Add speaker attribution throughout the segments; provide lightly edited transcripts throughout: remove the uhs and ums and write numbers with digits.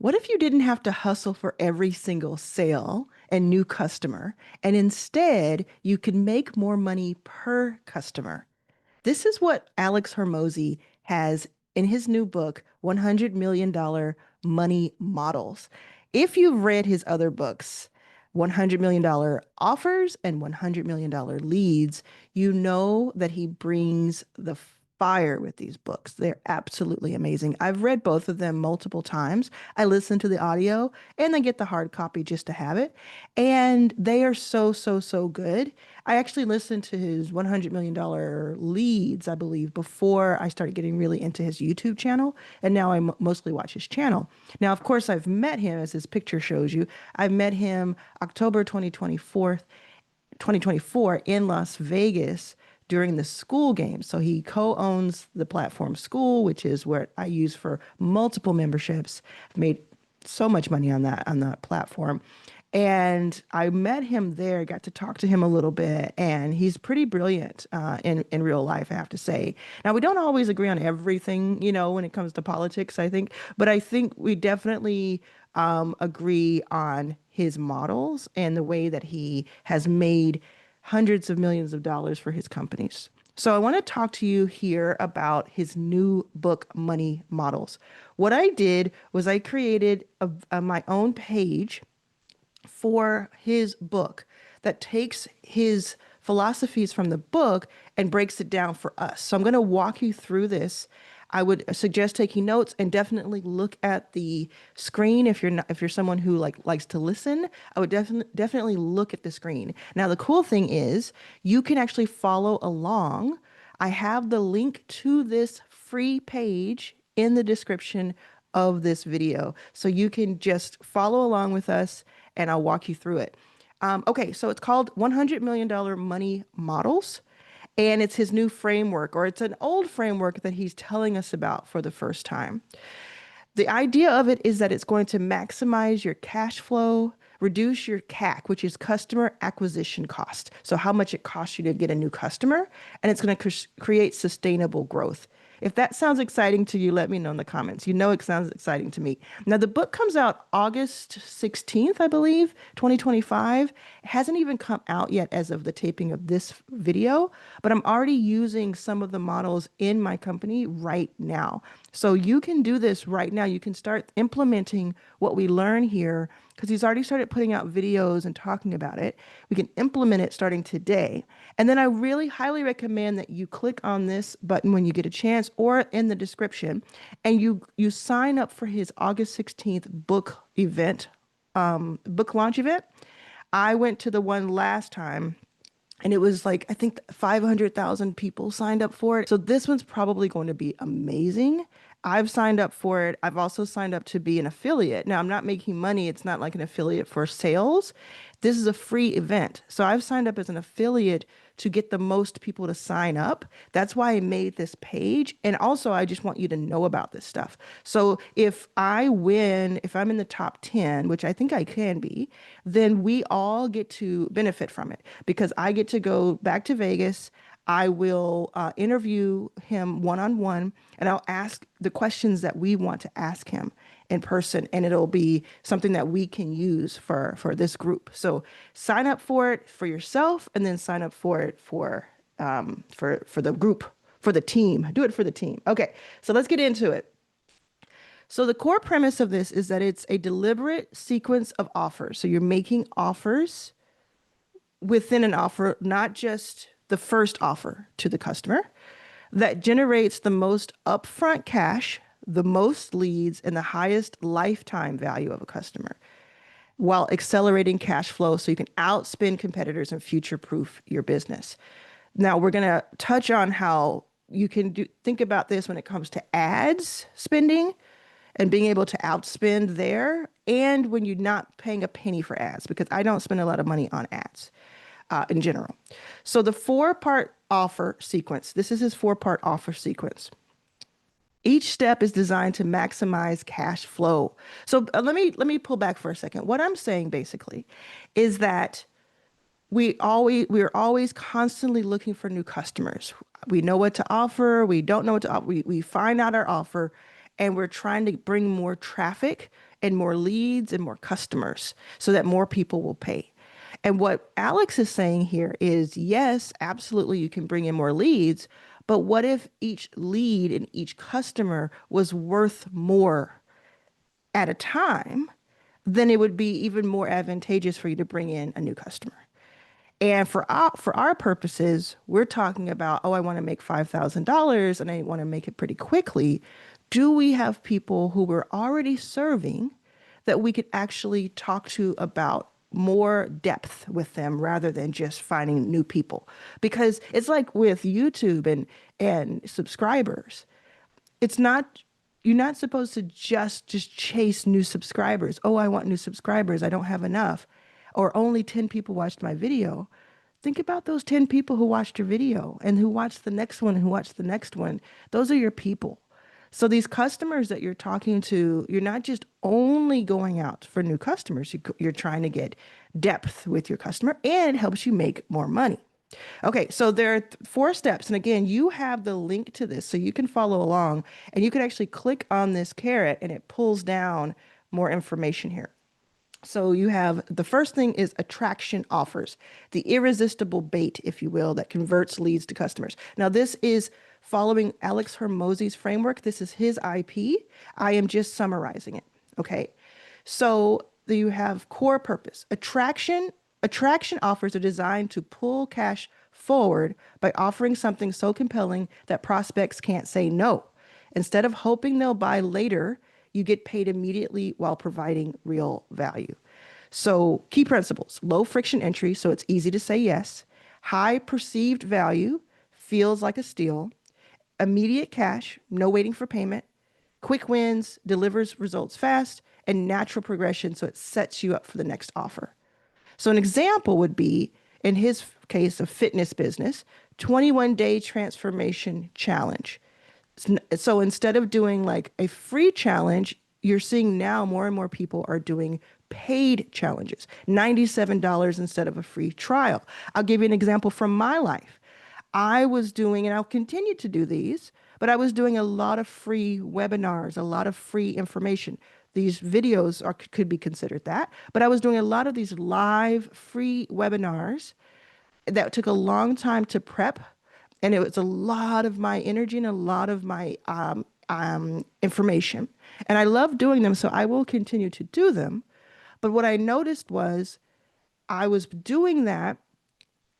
Speaker 1: What if you didn't have to hustle for every single sale and new customer, and instead you could make more money per customer? This is what Alex Hormozy has in his new book, $100 Million Money Models. If you've read his other books, $100 Million Offers and $100 Million Leads, you know that he brings the fire with these books. They're absolutely amazing. I've read both of them multiple times. I listen to the audio and I get the hard copy just to have it. And they are so, so, so good. I actually listened to his $100 Million Leads, I believe, before I started getting really into his YouTube channel. And now I mostly watch his channel. Now, of course, I've met him, as his picture shows you. I met him October 2024 in Las Vegas during the school games. So he co-owns the platform School, which is what I use for multiple memberships. I've made so much money on that platform. And I met him there, got to talk to him a little bit, and he's pretty brilliant in real life, I have to say. Now, we don't always agree on everything, when it comes to politics, I think, but I think we definitely agree on his models and the way that he has made hundreds of millions of dollars for his companies. So I want to talk to you here about his new book, Money Models. What I did was I created my own page for his book that takes his philosophies from the book and breaks it down for us. So I'm going to walk you through this. I would suggest taking notes and definitely look at the screen if you're not, if you're someone who likes to listen. I would definitely look at the screen. Now the cool thing is you can actually follow along. I have the link to this free page in the description of this video. So you can just follow along with us and I'll walk you through it. Okay, so it's called $100 Million Money Models. And it's his new framework, or it's an old framework that he's telling us about for the first time. The idea of it is that it's going to maximize your cash flow, reduce your CAC, which is customer acquisition cost. So how much it costs you to get a new customer, and it's going to create sustainable growth. If that sounds exciting to you, let me know in the comments. You know it sounds exciting to me. Now, the book comes out August 16th, I believe, 2025. It hasn't even come out yet as of the taping of this video, but I'm already using some of the models in my company right now. So you can do this right now. You can start implementing what we learn here because he's already started putting out videos and talking about it. We can implement it starting today. And then I really highly recommend that you click on this button when you get a chance or in the description and you sign up for his August 16th book event, book launch event. I went to the one last time and it was like, I think 500,000 people signed up for it. So this one's probably going to be amazing. I've signed up for it. I've also signed up to be an affiliate. Now, I'm not making money. It's not like an affiliate for sales. This is a free event. So I've signed up as an affiliate to get the most people to sign up. That's why I made this page. And also, I just want you to know about this stuff. So if I win, if I'm in the top 10, which I think I can be, then we all get to benefit from it because I get to go back to Vegas. I will interview him one-on-one and I'll ask the questions that we want to ask him in person, and it'll be something that we can use for this group. So sign up for it for yourself and then sign up for it for the group, for the team. Do it for the team. Okay, so let's get into it. So the core premise of this is that it's a deliberate sequence of offers. So you're making offers within an offer, not just the first offer to the customer, that generates the most upfront cash, the most leads, and the highest lifetime value of a customer while accelerating cash flow so you can outspend competitors and future-proof your business. Now, we're going to touch on how you can think about this when it comes to ads spending and being able to outspend there, and when you're not paying a penny for ads, because I don't spend a lot of money on ads in general. So the 4-part offer sequence, this is his 4-part offer sequence. Each step is designed to maximize cash flow. So let me pull back for a second. What I'm saying basically is that we're always constantly looking for new customers. We know what to offer. We don't know what to offer. We find out our offer and we're trying to bring more traffic and more leads and more customers so that more people will pay. And what Alex is saying here is yes, absolutely, you can bring in more leads, but what if each lead and each customer was worth more at a time? Then it would be even more advantageous for you to bring in a new customer. And for our purposes, we're talking about, oh, I want to make $5,000 and I want to make it pretty quickly. Do we have people who we're already serving that we could actually talk to about more depth with them rather than just finding new people? Because it's like with YouTube and subscribers, it's not you're not supposed to just chase new subscribers. Oh, I want new subscribers. I don't have enough. Or only 10 people watched my video. Think about those 10 people who watched your video and who watched the next one and who watched the next one. Those are your people. So these customers that you're talking to, you're not just only going out for new customers. You're trying to get depth with your customer, and it helps you make more money. Okay, so there are four steps. And again, you have the link to this so you can follow along, and you can actually click on this carrot and it pulls down more information here. So you have the first thing is attraction offers, the irresistible bait, if you will, that converts leads to customers. Now, this is following Alex Hormozy's framework. This is his IP. I am just summarizing it. Okay. So you have core purpose. Attraction offers are designed to pull cash forward by offering something so compelling that prospects can't say no. Instead of hoping they'll buy later, you get paid immediately while providing real value. So, key principles: low friction entry, so it's easy to say yes, high perceived value, feels like a steal, immediate cash, no waiting for payment, quick wins, delivers results fast, and natural progression, so it sets you up for the next offer. So an example would be, in his case, a fitness business, 21-day transformation challenge. So instead of doing like a free challenge, you're seeing now more and more people are doing paid challenges, $97 instead of a free trial. I'll give you an example from my life. I was doing, and I'll continue to do these, but I was doing a lot of free webinars, a lot of free information. These videos could be considered that, but I was doing a lot of these live free webinars that took a long time to prep, and it was a lot of my energy and a lot of my information. And I love doing them, so I will continue to do them. But what I noticed was I was doing that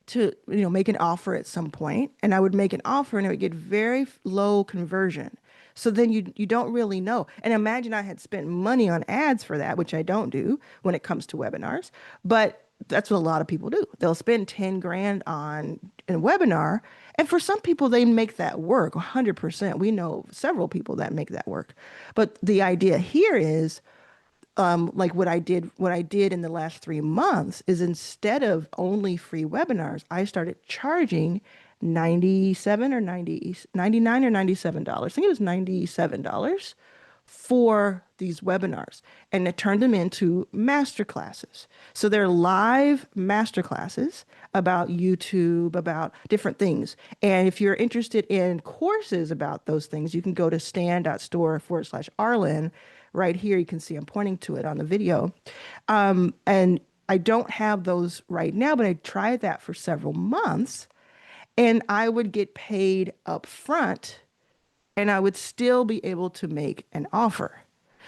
Speaker 1: to make an offer at some point, and I would make an offer and it would get very low conversion. So then you don't really know. And imagine I had spent money on ads for that, which I don't do when it comes to webinars, but that's what a lot of people do. They'll spend 10 grand on a webinar, and for some people they make that work 100%. We know several people that make that work. But the idea here is, like what I did in the last 3 months is, instead of only free webinars, I started charging 97 or 90, 99 or $97. I think it was $97 for these webinars, and it turned them into master classes. So they're live master classes about YouTube, about different things. And if you're interested in courses about those things, you can go to stan.store/Arlan. Right here, you can see I'm pointing to it on the video. And I don't have those right now, but I tried that for several months, and I would get paid up front, and I would still be able to make an offer.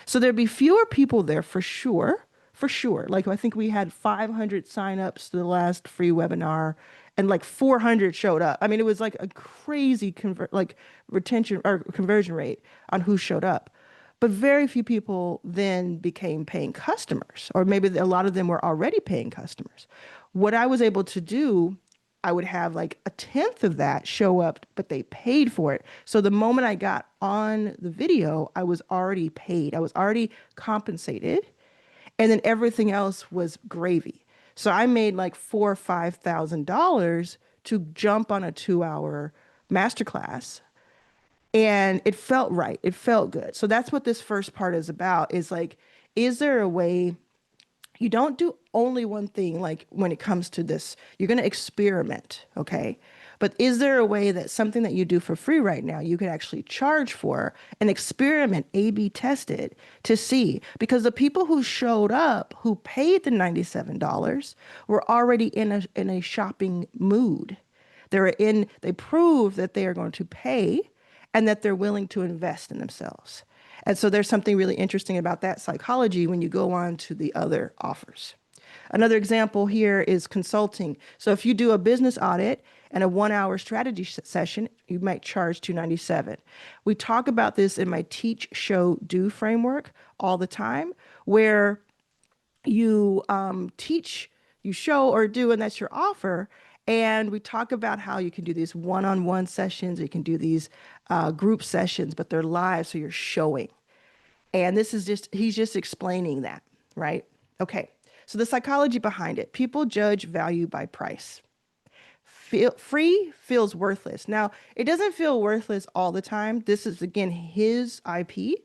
Speaker 1: So there'd be fewer people there for sure, for sure. Like, I think we had 500 signups to the last free webinar, and like 400 showed up. I mean, it was like a crazy retention or conversion rate on who showed up. But very few people then became paying customers, or maybe a lot of them were already paying customers. What I was able to do, I would have like a tenth of that show up, but they paid for it. So the moment I got on the video, I was already paid. I was already compensated. And then everything else was gravy. So I made like $4,000 or $5,000 to jump on a 2-hour masterclass. And it felt right. It felt good. So that's what this first part is about, is like, is there a way you don't do only one thing? Like, when it comes to this, you're going to experiment, okay? But is there a way that something that you do for free right now, you could actually charge for and experiment, A/B test it to see? Because the people who showed up, who paid the $97, were already in a shopping mood. They prove that they are going to pay and that they're willing to invest in themselves. And so there's something really interesting about that psychology when you go on to the other offers. Another example here is consulting. So if you do a business audit and a 1 hour strategy session, you might charge $297. We talk about this in my teach, show, do framework all the time, where you teach, you show or do, and that's your offer. And we talk about how you can do these one-on-one sessions, you can do these group sessions, but they're live, so you're showing. And this is just, he's just explaining that, right? Okay. So the psychology behind it, people judge value by price. Free feels worthless. Now, it doesn't feel worthless all the time. This is, again, his IP.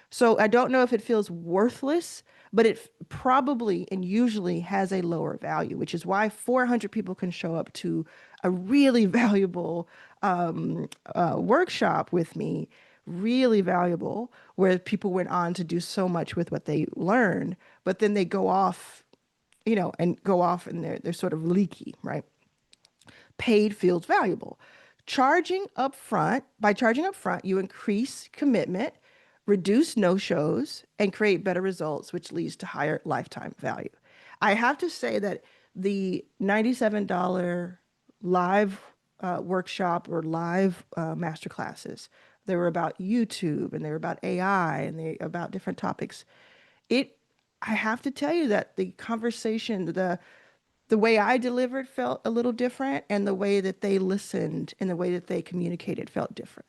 Speaker 1: So I don't know if it feels worthless, but it probably and usually has a lower value, which is why 400 people can show up to a really valuable workshop with me, really valuable, where people went on to do so much with what they learned, but then they go off, and go off and they're sort of leaky, right? Paid feels valuable. By charging up front, you increase commitment, reduce no-shows, and create better results, which leads to higher lifetime value. I have to say that the $97 live workshop or live master classes, they were about YouTube and they were about AI and they about different topics. It, I have to tell you that the conversation, the way I delivered felt a little different, and the way that they listened and the way that they communicated felt different.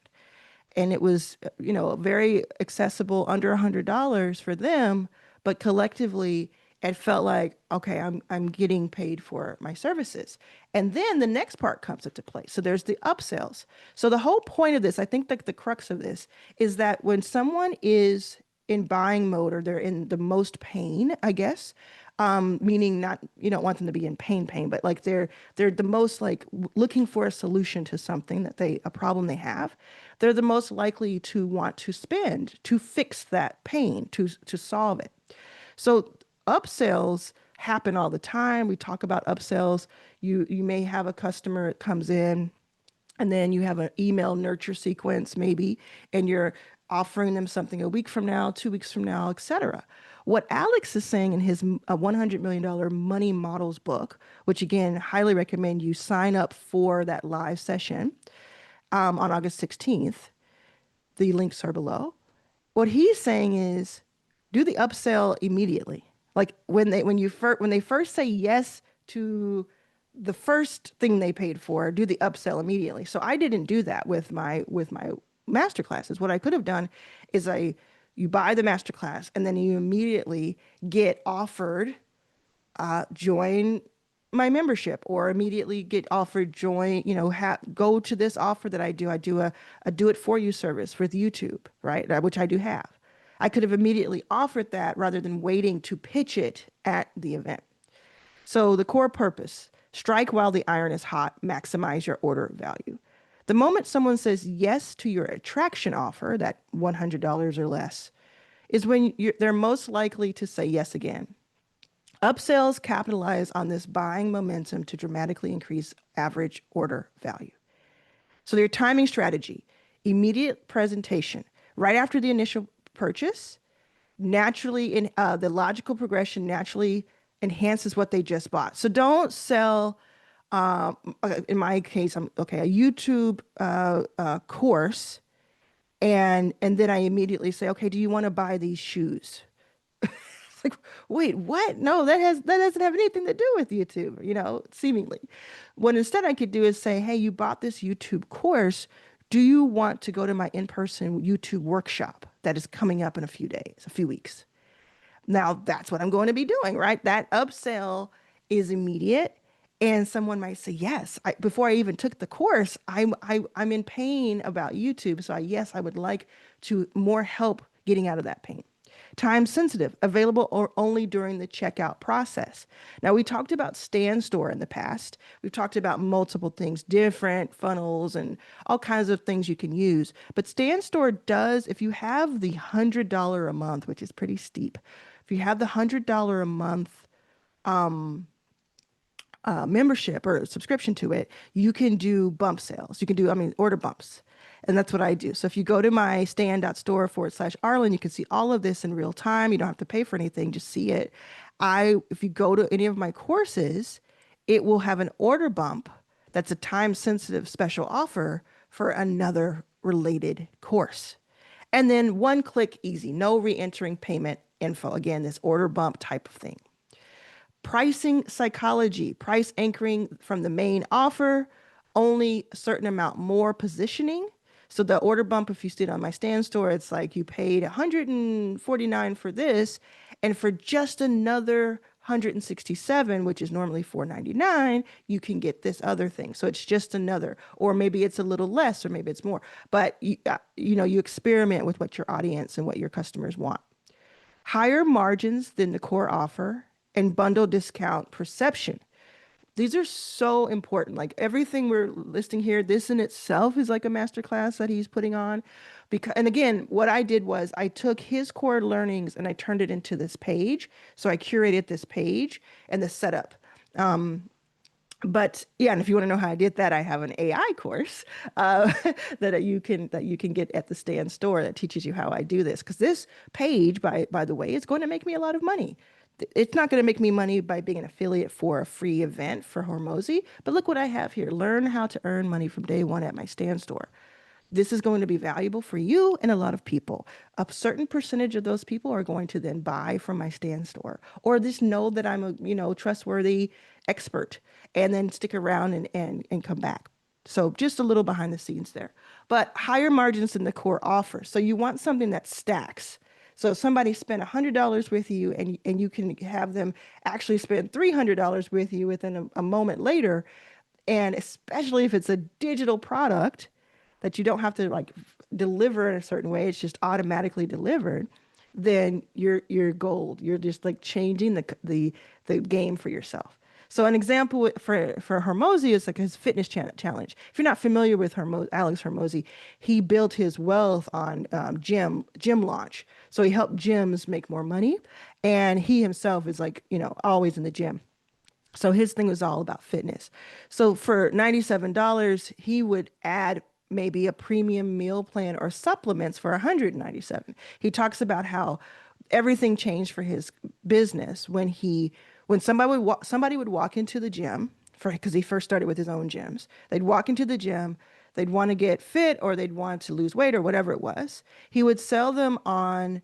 Speaker 1: And it was, very accessible, under $100 for them, but collectively it felt like, okay, I'm getting paid for my services. And then the next part comes into play. So there's the upsells. So the whole point of this, I think that the crux of this is that when someone is in buying mode, or they're in the most pain, I guess, meaning not, you don't want them to be in pain, but like they're the most like looking for a solution to something a problem they have. They're the most likely to want to spend to fix that pain, to solve it. So upsells happen all the time. We talk about upsells. You may have a customer that comes in, and then you have an email nurture sequence maybe, and you're offering them something a week from now, 2 weeks from now, etc. What Alex is saying in his $100 million Money Models book, which again, highly recommend you sign up for that live session on August 16th. The links are below. What he's saying is do the upsell immediately. Like when they first say yes to the first thing they paid for, do the upsell immediately. So I didn't do that with my master classes. What I could have done is you buy the master class and then you immediately get offered join my membership, or immediately get offered join, go to this offer that I do. I do a do it for you service with YouTube, right? Which I do have. I could have immediately offered that rather than waiting to pitch it at the event. So the core purpose, strike while the iron is hot, maximize your order value. The moment someone says yes to your attraction offer, that $100 or less, is when they're most likely to say yes again. Upsells capitalize on this buying momentum to dramatically increase average order value. So their timing strategy, immediate presentation, right after the initial purchase, naturally the logical progression naturally enhances what they just bought. So don't sell, in my case, a YouTube course, and then I immediately say, okay, do you want to buy these shoes? It's like, wait, what? No, that doesn't have anything to do with YouTube, seemingly. What instead I could do is say, hey, you bought this YouTube course. Do you want to go to my in-person YouTube workshop that is coming up in a few weeks? Now that's what I'm going to be doing, right? That upsell is immediate. And someone might say, yes, before I even took the course, I'm in pain about YouTube. So yes, I would like to more help getting out of that pain. Time sensitive, available or only during the checkout process. Now, we talked about Stand Store in the past. We've talked about multiple things, different funnels and all kinds of things you can use. But Stand Store does, if you have the $100 a month, which is pretty steep, if you have the $100 a month membership or subscription to it, you can do bump sales. You can do, I mean, order bumps. And that's what I do. So if you go to my stand.store/Arlan, you can see all of this in real time. You don't have to pay for anything, just see it. If you go to any of my courses, it will have an order bump that's a time sensitive special offer for another related course. And then one click easy, no re-entering payment info. Again, this order bump type of thing. Pricing psychology, price anchoring from the main offer, only a certain amount more positioning. So the order bump, if you see it on my Stand Store, it's like you paid $149 for this, and for just another 167, which is normally $499, you can get this other thing. So it's just another, or maybe it's a little less, or maybe it's more. But you experiment with what your audience and what your customers want. Higher margins than the core offer and bundle discount perception. These are so important. Like everything we're listing here, this in itself is like a masterclass that he's putting on. Because, and again, what I did was I took his core learnings and I turned it into this page. So I curated this page and the setup. But yeah, and if you want to know how I did that, I have an AI course that you can get at the Stand Store that teaches you how I do this. Because this page, by the way, is going to make me a lot of money. It's not going to make me money by being an affiliate for a free event for Hormozy, but look what I have here. Learn how to earn money from day one at my Stand Store. This is going to be valuable for you and a lot of people. A certain percentage of those people are going to then buy from my Stand Store, or just know that I'm a trustworthy expert, and then stick around and come back. So just a little behind the scenes there, but higher margins than the core offer. So you want something that stacks. So if somebody spent $100 with you, and you can have them actually spend $300 with you within a moment later. And especially if it's a digital product that you don't have to like deliver in a certain way, it's just automatically delivered, then you're gold. You're just like changing the game for yourself. So an example for Hormozy is like his fitness challenge. If you're not familiar with Alex Hormozy, he built his wealth on gym launch. So he helped gyms make more money, and he himself is like always in the gym. So his thing was all about fitness. So for $97, he would add maybe a premium meal plan or supplements for $197. He talks about how everything changed for his business when somebody would walk into the gym, because he first started with his own gyms. They'd walk into the gym, they'd want to get fit, or they'd want to lose weight, or whatever it was. He would sell them on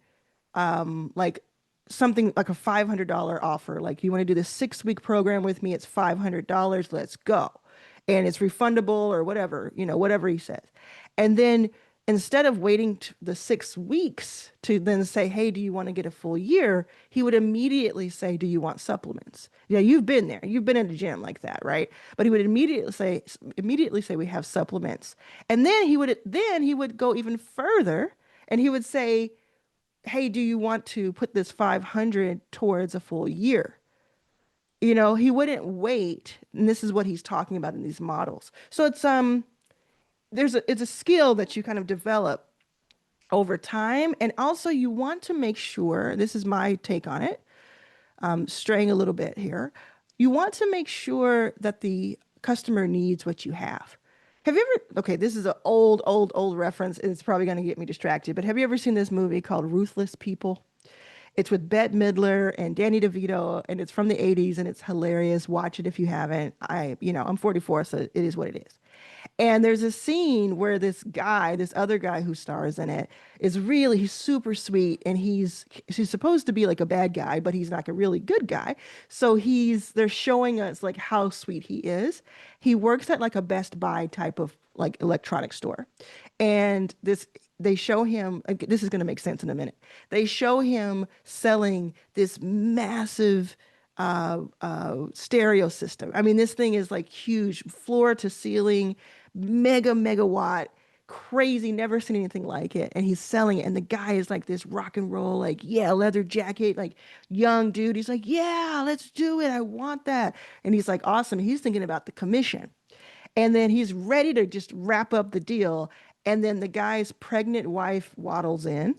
Speaker 1: like something like a $500 offer. Like, you want to do this 6-week program with me? It's $500. Let's go. And it's refundable or whatever, whatever he says. And then instead of waiting the 6 weeks to then say, hey, do you want to get a full year? He would immediately say, do you want supplements? Yeah, you've been there. You've been in a gym like that, right? But he would immediately say we have supplements. And then he would go even further, and he would say, hey, do you want to put this 500 towards a full year? He wouldn't wait. And this is what he's talking about in these models. So it's a skill that you kind of develop over time. And also you want to make sure, this is my take on it, straying a little bit here. You want to make sure that the customer needs what you have. Have you ever, okay, this is an old reference, and it's probably going to get me distracted, but have you ever seen this movie called Ruthless People? It's with Bette Midler and Danny DeVito, and it's from the 80s, and it's hilarious. Watch it if you haven't. I'm 44, so it is what it is. And there's a scene where this other guy who stars in it, he's super sweet, and he's supposed to be like a bad guy, but he's like a really good guy. So they're showing us like how sweet he is. He works at like a Best Buy type of like electronic store. And they show him, this is going to make sense in a minute. They show him selling this massive stereo system. I mean, this thing is like huge, floor to ceiling, megawatt, crazy, never seen anything like it. And he's selling it. And the guy is like this rock and roll, like, yeah, leather jacket, like young dude. He's like, yeah, let's do it. I want that. And he's like, awesome. He's thinking about the commission. And then he's ready to just wrap up the deal. And then the guy's pregnant wife waddles in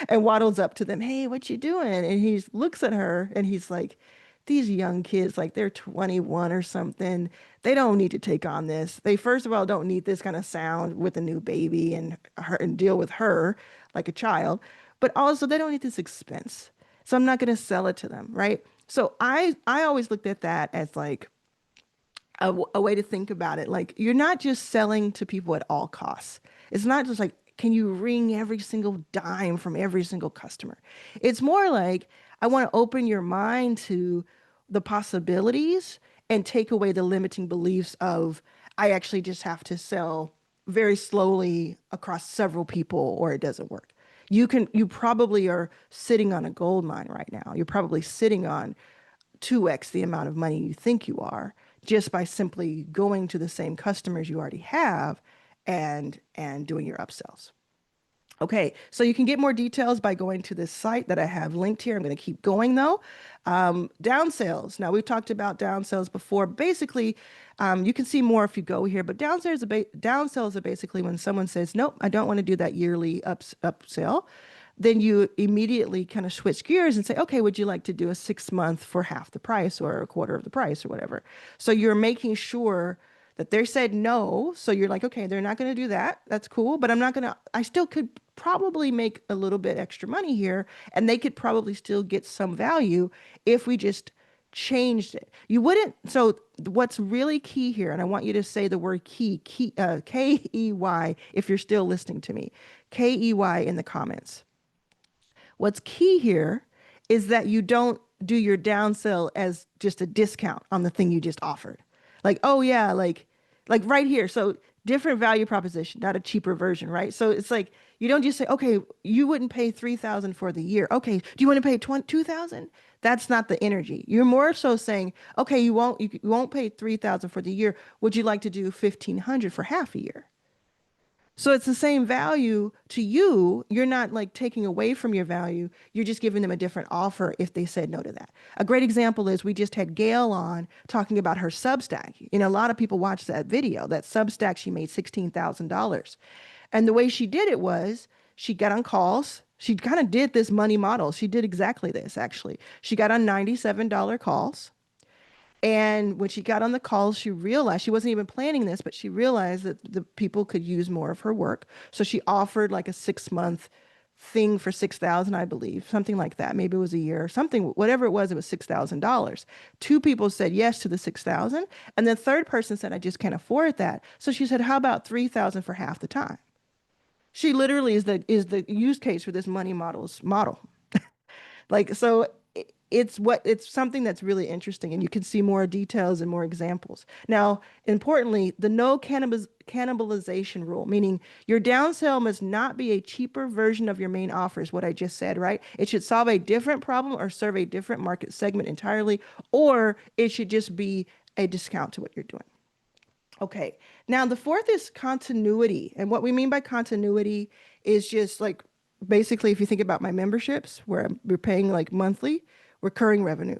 Speaker 1: and waddles up to them. Hey, what you doing? And he looks at her and he's like, these young kids, like they're 21 or something. They don't need to take on this. They, first of all, don't need this kind of sound with a new baby and her and deal with her like a child. But also they don't need this expense. So I'm not going to sell it to them, right? So I always looked at that as like a way to think about it. Like you're not just selling to people at all costs. It's not just like, can you wring every single dime from every single customer? It's more like, I want to open your mind to the possibilities and take away the limiting beliefs of, I actually just have to sell very slowly across several people or it doesn't work. You probably are sitting on a gold mine right now. You're probably sitting on 2x the amount of money you think you are just by simply going to the same customers you already have and doing your upsells. Okay, so you can get more details by going to this site that I have linked here. I'm going to keep going though. Down sales. Now we've talked about down sales before. Basically, you can see more if you go here, but down sales are basically when someone says, nope, I don't want to do that yearly upsell. Then you immediately kind of switch gears and say, okay, would you like to do a 6 month for half the price or a quarter of the price or whatever? So you're making sure that they said no. So you're like, okay, they're not going to do that. That's cool. But I'm not going to, I still could probably make a little bit extra money here. And they could probably still get some value if we just changed it. You wouldn't. So what's really key here, and I want you to say the word Key, if you're still listening to me, Key in the comments. What's key here is that you don't do your downsell as just a discount on the thing you just offered. Like, oh yeah, like right here. So different value proposition, not a cheaper version, right? So it's like you don't just say, okay, you wouldn't pay 3,000 for the year. Okay, do you want to pay 2,000? That's not the energy. You're more so saying, okay, you won't pay 3,000 for the year. Would you like to do 1,500 for half a year? So it's the same value to you. You're not like taking away from your value. You're just giving them a different offer if they said no to that. A great example is we just had Gail on talking about her Substack. You know, a lot of people watched that video, that Substack, she made $16,000. And the way she did it was she got on calls. She kind of did this money model. She did exactly this, actually. She got on $97 calls. And when she got on the calls, she realized she wasn't even planning this, but she realized that the people could use more of her work. So she offered like a 6 month thing for 6,000, I believe, something like that. Maybe it was a year or something, whatever it was $6,000. Two people said yes to the 6,000. And the third person said, I just can't afford that. So she said, how about 3,000 for half the time? She literally is the use case for this money model. Like, so it's something that's really interesting, and you can see more details and more examples. Now, importantly, the no cannibalization rule, meaning your downsell must not be a cheaper version of your main offer, is what I just said, right? It should solve a different problem or serve a different market segment entirely, or it should just be a discount to what you're doing. Okay. Now, the fourth is continuity. And what we mean by continuity is just like basically if you think about my memberships where we're paying like monthly, recurring revenue.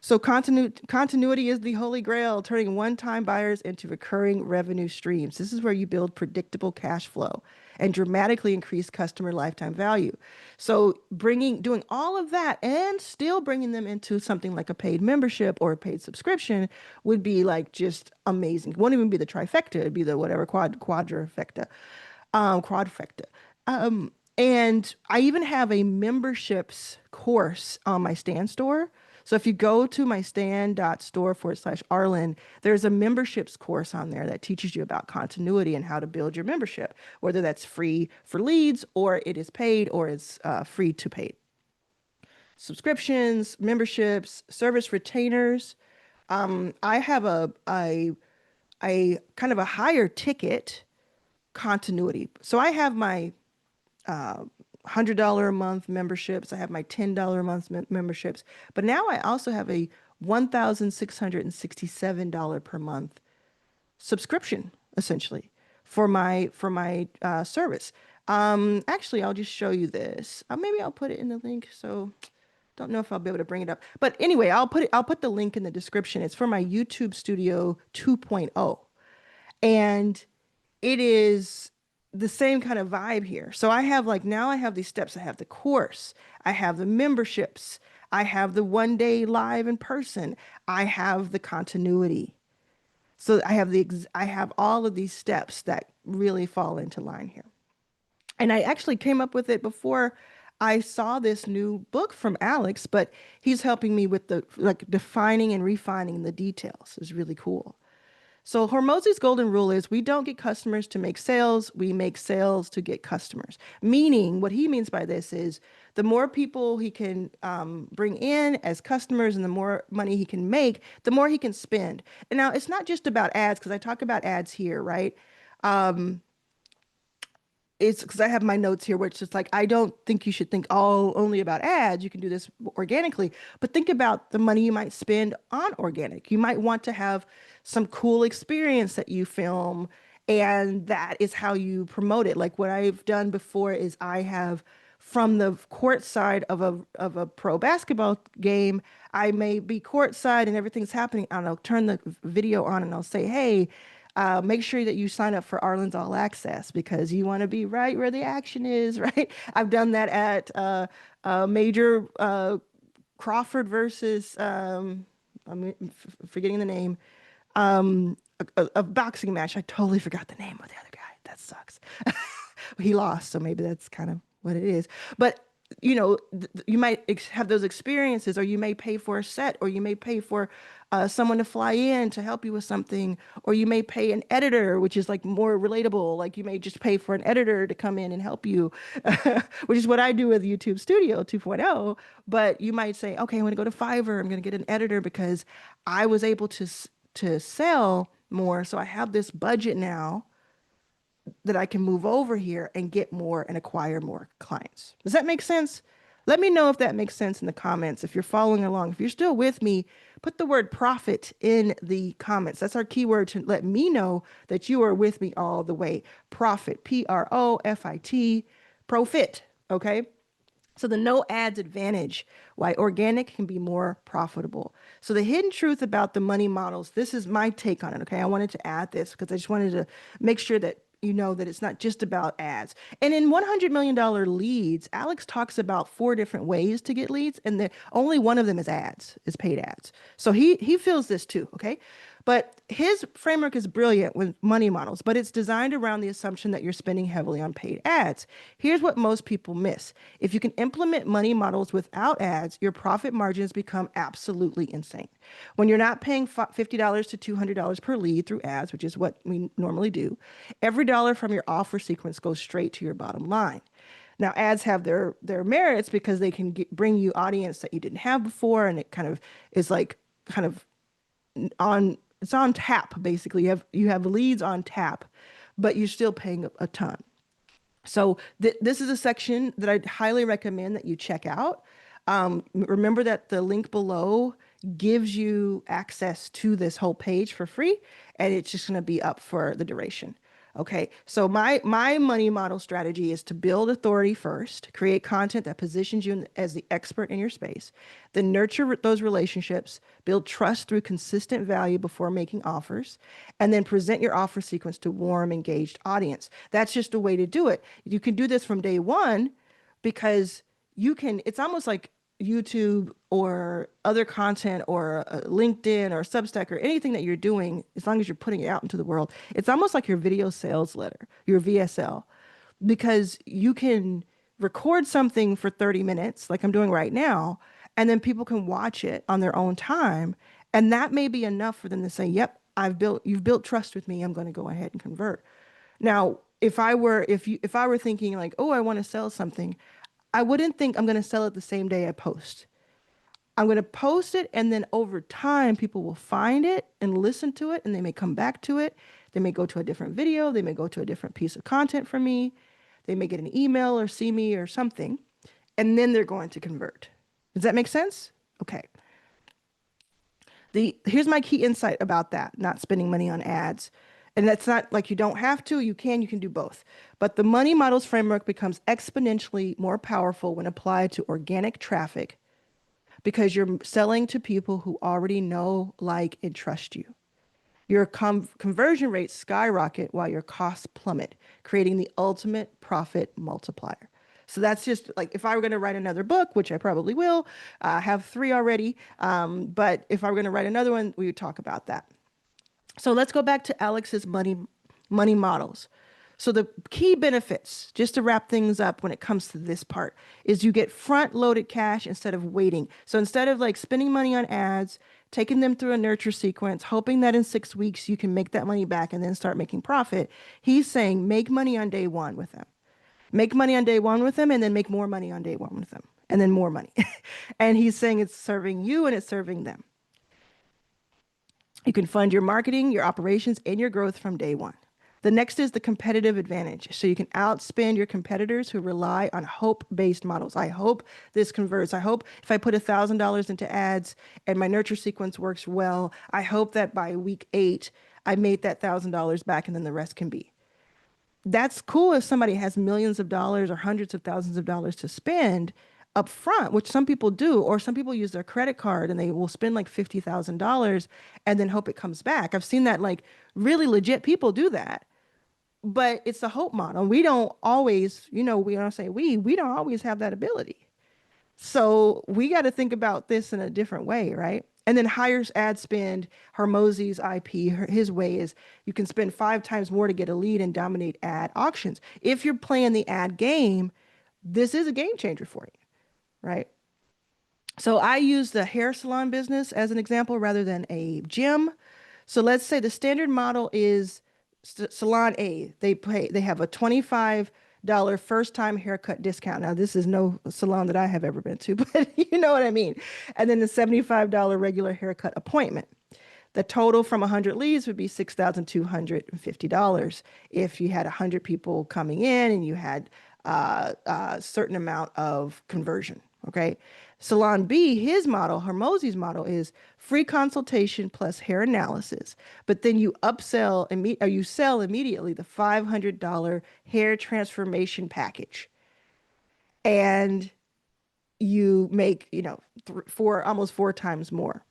Speaker 1: So continuity is the holy grail, turning one-time buyers into recurring revenue streams. This is where you build predictable cash flow and dramatically increase customer lifetime value. So doing all of that and still bringing them into something like a paid membership or a paid subscription would be like just amazing. It won't even be the trifecta, it'd be the whatever quadfecta. And I even have a memberships course on my Stan store. So if you go to my stan.store/Arlan, there's a memberships course on there that teaches you about continuity and how to build your membership, whether that's free for leads or it is paid or it's free to paid. Subscriptions, memberships, service retainers. I have a kind of a higher ticket continuity. So I have my $100 a month memberships. I have my $10 a month memberships, but now I also have a $1,667 per month subscription, essentially, for my service. Actually, I'll just show you this. Maybe I'll put it in the link. So don't know if I'll be able to bring it up. But anyway, I'll put the link in the description. It's for my YouTube Studio 2.0. And it is the same kind of vibe here. So I have like now I have these steps. I have the course, I have the memberships, I have the 1 day live in person, I have the continuity. So I have all of these steps that really fall into line here. And I actually came up with it before I saw this new book from Alex, but he's helping me with the like defining and refining the details. It's really cool. So Hormozi's golden rule is we don't get customers to make sales, we make sales to get customers. Meaning, what he means by this is the more people he can bring in as customers and the more money he can make, the more he can spend. And now it's not just about ads, because I talk about ads here, right? It's because I have my notes here where it's just like, I don't think you should think all only about ads. You can do this organically, but think about the money you might spend on organic. You might want to have some cool experience that you film, and that is how you promote it. Like what I've done before is I have from the court side of a pro basketball game, I may be courtside and everything's happening, and I'll turn the video on and I'll say, hey, make sure that you sign up for Arlan's All Access because you want to be right where the action is, right? I've done that at Major Crawford versus, I'm forgetting the name, a boxing match. I totally forgot the name of the other guy. That sucks. He lost, so maybe that's kind of what it is. But you know, you might have those experiences, or you may pay for a set, or you may pay for someone to fly in to help you with something, or you may pay an editor, which is like more relatable. Like you may just pay for an editor to come in and help you, which is what I do with YouTube Studio 2.0. But you might say, okay, I'm going to go to Fiverr. I'm going to get an editor because I was able to sell more, so I have this budget now that I can move over here and get more and acquire more clients. Does that make sense? Let me know if that makes sense in the comments. If you're following along, if you're still with me, put the word profit in the comments. That's our keyword to let me know that you are with me all the way. Profit, Profit, profit. Okay. So the no ads advantage, why organic can be more profitable. So the hidden truth about the money models, this is my take on it. Okay. I wanted to add this because I just wanted to make sure that you know that it's not just about ads. And in $100 million leads, Alex talks about 4 different ways to get leads, and only one of them is ads, is paid ads. So he feels this too, okay? But his framework is brilliant with money models, but it's designed around the assumption that you're spending heavily on paid ads. Here's what most people miss. If you can implement money models without ads, your profit margins become absolutely insane. When you're not paying $50 to $200 per lead through ads, which is what we normally do, every dollar from your offer sequence goes straight to your bottom line. Now, ads have their merits because they can bring you audience that you didn't have before, and it kind of is like kind of on it's on tap basically. You have leads on tap, but you're still paying a ton. So this is a section that I'd highly recommend that you check out. Remember that the link below gives you access to this whole page for free, and it's just going to be up for the duration. Okay, so my money model strategy is to build authority first, create content that positions you as the expert in your space, then nurture those relationships, build trust through consistent value before making offers, and then present your offer sequence to warm, engaged audience. That's just a way to do it. You can do this from day one because it's almost like YouTube or other content or LinkedIn or Substack or anything that you're doing, as long as you're putting it out into the world, it's almost like your video sales letter, your VSL, because you can record something for 30 minutes, like I'm doing right now, and then people can watch it on their own time. And that may be enough for them to say, yep, you've built trust with me. I'm going to go ahead and convert. Now, if I were thinking like, oh, I want to sell something, I wouldn't think I'm going to sell it the same day I post. I'm going to post it, and then over time, people will find it and listen to it, and they may come back to it. They may go to a different video. They may go to a different piece of content from me. They may get an email or see me or something, and then they're going to convert. Does that make sense? Okay. Here's my key insight about that, not spending money on ads. And that's not like you don't have to, you can do both. But the money models framework becomes exponentially more powerful when applied to organic traffic because you're selling to people who already know, like, and trust you. Your conversion rates skyrocket while your costs plummet, creating the ultimate profit multiplier. So that's just like if I were going to write another book, which I probably will, I have three already. But if I were going to write another one, we would talk about that. So let's go back to Alex's money models. So the key benefits, just to wrap things up when it comes to this part, is you get front loaded cash instead of waiting. So instead of like spending money on ads, taking them through a nurture sequence, hoping that in 6 weeks you can make that money back and then start making profit, he's saying make money on day one with them. Make money on day one with them and then make more money on day one with them and then more money. And he's saying it's serving you and it's serving them. You can fund your marketing, your operations, and your growth from day one. The next is the competitive advantage. So you can outspend your competitors who rely on hope-based models. I hope this converts. I hope if I put $1,000 into ads and my nurture sequence works well, I hope that by week 8, I made that $1,000 back and then the rest can be. That's cool if somebody has millions of dollars or hundreds of thousands of dollars to spend up front, which some people do, or some people use their credit card and they will spend like $50,000 and then hope it comes back. I've seen that, like, really legit people do that. But it's a hope model. We don't always, we don't say we don't always have that ability. So we got to think about this in a different way, right? And then higher ad spend, Hormozy's IP, his way is you can spend 5 times more to get a lead and dominate ad auctions. If you're playing the ad game, this is a game changer for you, right? So I use the hair salon business as an example rather than a gym. So let's say the standard model is Salon A. They have a $25 first time haircut discount. Now this is no salon that I have ever been to, but you know what I mean. And then the $75 regular haircut appointment. The total from 100 leads would be $6,250 if you had 100 people coming in and you had a certain amount of conversion. Okay. Salon B, his model, Hormozy's model is free consultation plus hair analysis, but then you or you sell immediately the $500 hair transformation package, and you make, almost 4 times more.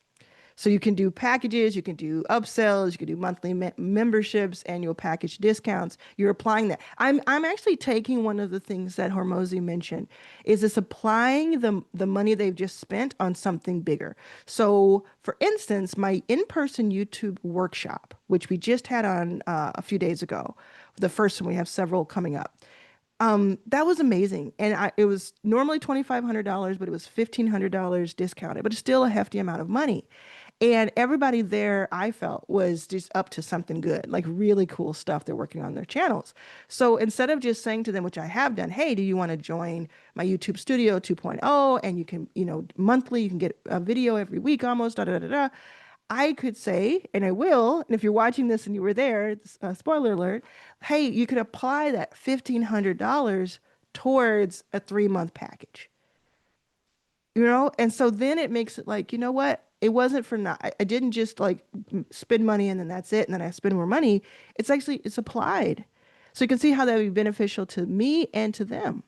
Speaker 1: So you can do packages, you can do upsells, you can do monthly memberships, annual package discounts. You're applying that. I'm actually taking one of the things that Hormozy mentioned is it's applying the money they've just spent on something bigger. So for instance, my in-person YouTube workshop, which we just had on a few days ago, the first one, we have several coming up. That was amazing. And it was normally $2,500, but it was $1,500 discounted, but it's still a hefty amount of money. And everybody there, I felt, was just up to something good, like really cool stuff they're working on their channels. So instead of just saying to them, which I have done, hey, do you want to join my YouTube Studio 2.0? And you can, monthly, you can get a video every week almost, da da da da. I could say, and I will, and if you're watching this and you were there, spoiler alert, hey, you could apply that $1,500 towards a 3-month package. And so then it makes it like, you know what? It wasn't for not, I didn't just like spend money and then that's it. And then I spend more money. It's applied. So you can see how that would be beneficial to me and to them.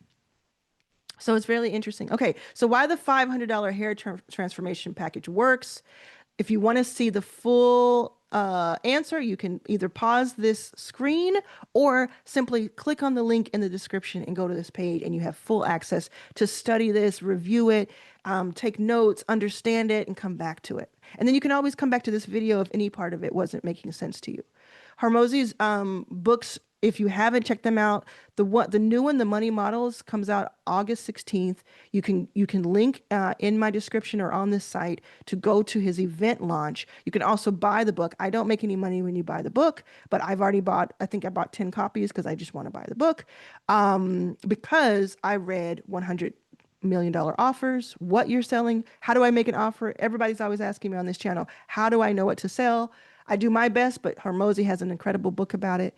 Speaker 1: So it's really interesting. Okay. So why the $500 hair transformation package works. If you want to see the full answer, you can either pause this screen or simply click on the link in the description and go to this page, and you have full access to study this, review it, take notes, understand it, and come back to it. And then you can always come back to this video if any part of it wasn't making sense to you. Hormozy's books, if you haven't checked them out, the new one, The Money Models, comes out August 16th. You can link in my description or on this site to go to his event launch. You can also buy the book. I don't make any money when you buy the book, but I think I bought 10 copies because I just want to buy the book, because I read $100 million offers, what you're selling. How do I make an offer? Everybody's always asking me on this channel, how do I know what to sell? I do my best, but Hormozy has an incredible book about it.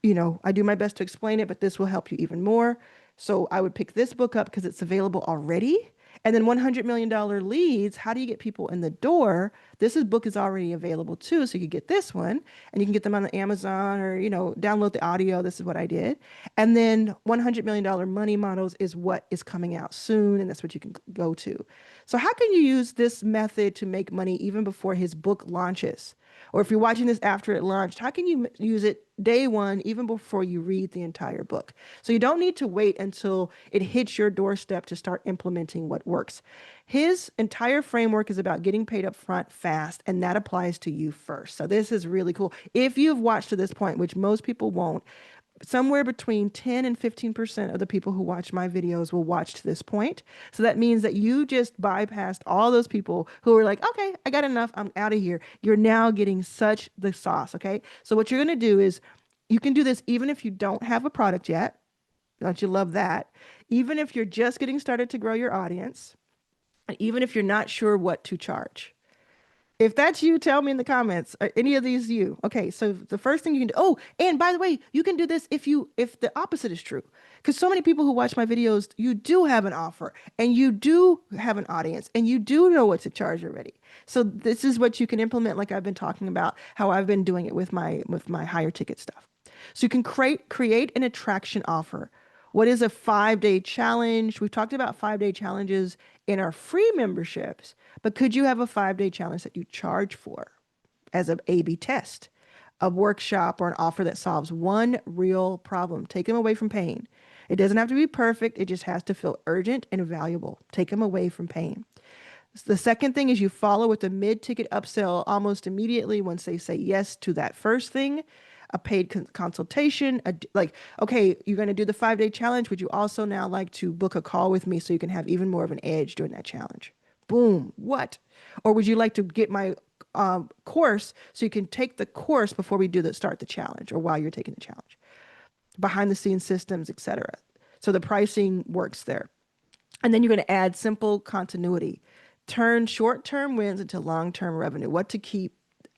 Speaker 1: I do my best to explain it, but this will help you even more. So I would pick this book up because it's available already. And then $100 million leads, how do you get people in the door? This is book is already available too, so you can get this one and you can get them on the Amazon or, download the audio. This is what I did. And then $100 million money models is what is coming out soon, and that's what you can go to. So how can you use this method to make money even before his book launches? Or if you're watching this after it launched, how can you use it day one, even before you read the entire book? So you don't need to wait until it hits your doorstep to start implementing what works. His entire framework is about getting paid up front fast, and that applies to you first. So this is really cool. If you've watched to this point, which most people won't, somewhere between 10 and 15% of the people who watch my videos will watch to this point. So that means that you just bypassed all those people who were like, okay, I got enough. I'm out of here. You're now getting such the sauce. Okay. So what you're going to do is you can do this even if you don't have a product yet. Don't you love that? Even if you're just getting started to grow your audience, and even if you're not sure what to charge. If that's you, tell me in the comments. Are any of these you? Okay, so the first thing you can do. Oh, and by the way, you can do this if the opposite is true. Because so many people who watch my videos, you do have an offer and you do have an audience and you do know what to charge already. So this is what you can implement, like I've been talking about, how I've been doing it with my higher ticket stuff. So you can create an attraction offer. What is a 5-day challenge? We've talked about 5-day challenges in our free memberships, but could you have a 5-day challenge that you charge for as an A/B test, a workshop or an offer that solves one real problem? Take them away from pain. It doesn't have to be perfect. It just has to feel urgent and valuable. Take them away from pain. The second thing is you follow with a mid-ticket upsell almost immediately once they say yes to that first thing, a paid consultation, like, okay, you're going to do the 5-day challenge. Would you also now like to book a call with me so you can have even more of an edge during that challenge? Boom. What? Or would you like to get my course so you can take the course before we start the challenge or while you're taking the challenge? Behind the scenes systems, etc. So the pricing works there. And then you're going to add simple continuity. Turn short-term wins into long-term revenue. Want to keep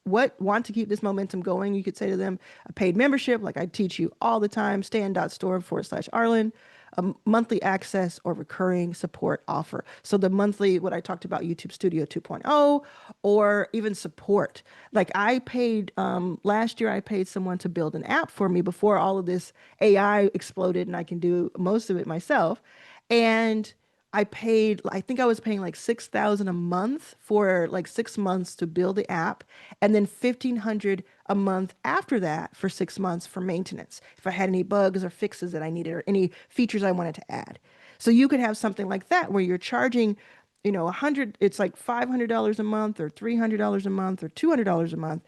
Speaker 1: this momentum going? You could say to them, a paid membership, like I teach you all the time, stan.store/Arlan, a monthly access or recurring support offer. So the monthly, what I talked about, YouTube Studio 2.0, or even support. Like I paid, last year I paid someone to build an app for me before all of this AI exploded and I can do most of it myself. And I think I was paying like 6,000 a month for like 6 months to build the app, and then 1,500 a month after that for 6 months for maintenance. If I had any bugs or fixes that I needed or any features I wanted to add. So you could have something like that where you're charging, it's like $500 a month or $300 a month or $200 a month.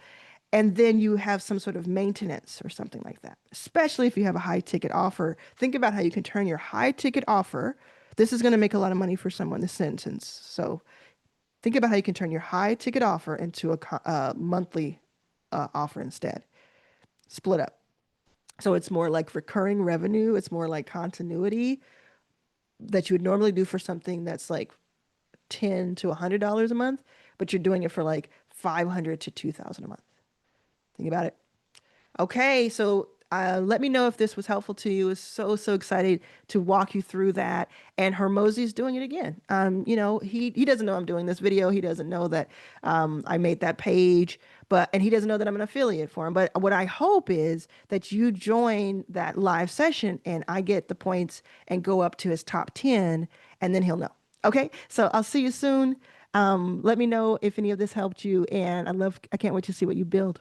Speaker 1: And then you have some sort of maintenance or something like that, especially if you have a high ticket offer. Think about how you can turn your high ticket offer. This is going to make a lot of money for someone, this sentence. So think about how you can turn your high ticket offer into a monthly offer instead. Split up. So it's more like recurring revenue. It's more like continuity that you would normally do for something that's like $10 to $100 a month, but you're doing it for like $500 to $2,000 a month. Think about it. Okay, so let me know if this was helpful to you. I was so excited to walk you through that. And Hermosi's doing it again. He doesn't know I'm doing this video. He doesn't know that I made that page, and he doesn't know that I'm an affiliate for him. But what I hope is that you join that live session and I get the points and go up to his top 10, and then he'll know. Okay, so I'll see you soon. Let me know if any of this helped you, and I can't wait to see what you build.